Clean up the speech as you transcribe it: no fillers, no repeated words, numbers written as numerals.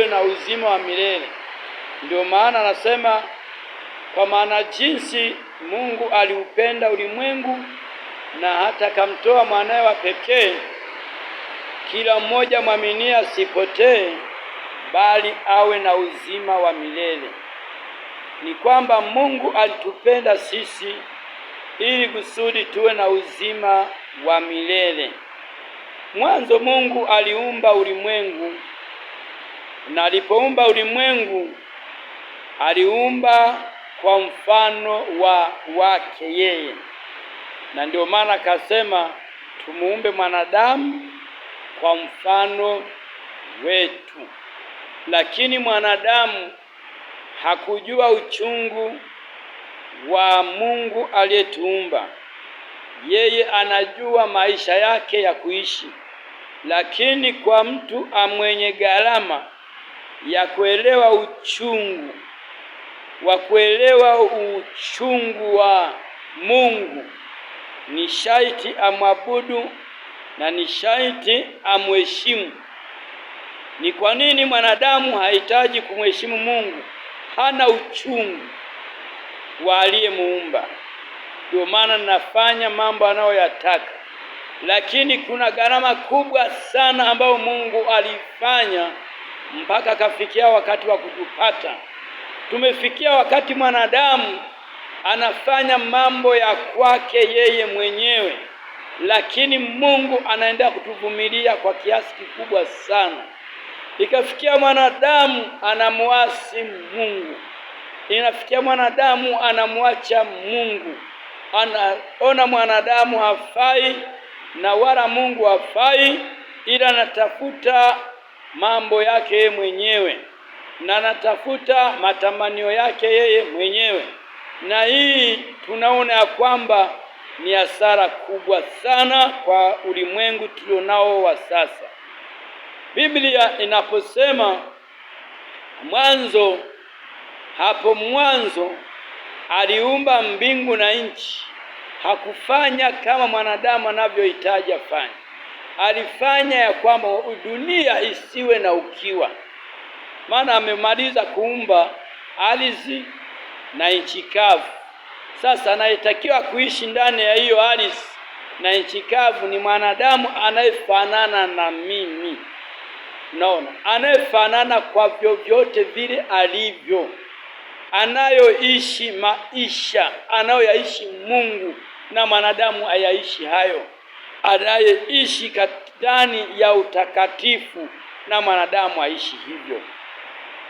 tuwe na uzima wa milele. Ndio maana anasema, kwa maana jinsi Mungu aliupenda ulimwengu na hata akamtoa mwanawe wa pekee, kila mmoja mwaminie asipotee, bali awe na uzima wa milele. Ni kwamba Mungu alitupenda sisi ili kusudi tuwe na uzima wa milele. Mwanzo Mungu aliumba ulimwengu, na alipoumba ulimwengu aliumba kwa mfano wake yeye, na ndio maana akasema tumuumbe mwanadamu kwa mfano wetu. Lakini mwanadamu hakujua uchungu wa Mungu aliyetuumba. Yeye anajua maisha yake ya kuishi, lakini kwa mtu amwenye gharama ya kuelewa uchungu wa Mungu, ni sharti amwabudu na ni sharti amheshimu. Ni kwa nini mwanadamu hahitaji kumheshimu Mungu? Hana uchungu wa aliyemuumba. Ndio maana nafanya mambo anayoyataka. Lakini kuna gharama kubwa sana ambayo Mungu alifanya mpaka akafikia wakati wa kutupata. Tumefikia wakati mwanadamu anafanya mambo ya kwake yeye mwenyewe, lakini Mungu anaendelea kutuvumilia kwa kiasi kikubwa sana. Ikafikia mwanadamu anamuasi Mungu, inafikia mwanadamu anamwacha Mungu, anaona mwanadamu hafai na wala Mungu hafai, ila anatafuta mambo yake yeye mwenyewe na anatafuta matamanio yake yeye mwenyewe. Na hii tunaona ya kwamba ni hasara kubwa sana kwa ulimwengu tulionao wa sasa. Biblia inaposema hapo mwanzo aliumba mbingu na nchi, hakufanya kama mwanadamu anavyohitaji afanye. Alifanya ya kwamba dunia isiwe na ukiwa, maana amemaliza kuumba ardhi na nchi kavu. Sasa anayetakiwa kuishi ndani ya hiyo ardhi na nchi kavu ni mwanadamu anayefanana na mimi. Naona anayefanana kwa vyovyote vile alivyo, anayoishi maisha anayoyaishi Mungu, na mwanadamu ayaishi hayo. Anayeishi ndani ya utakatifu, na mwanadamu aishi hivyo.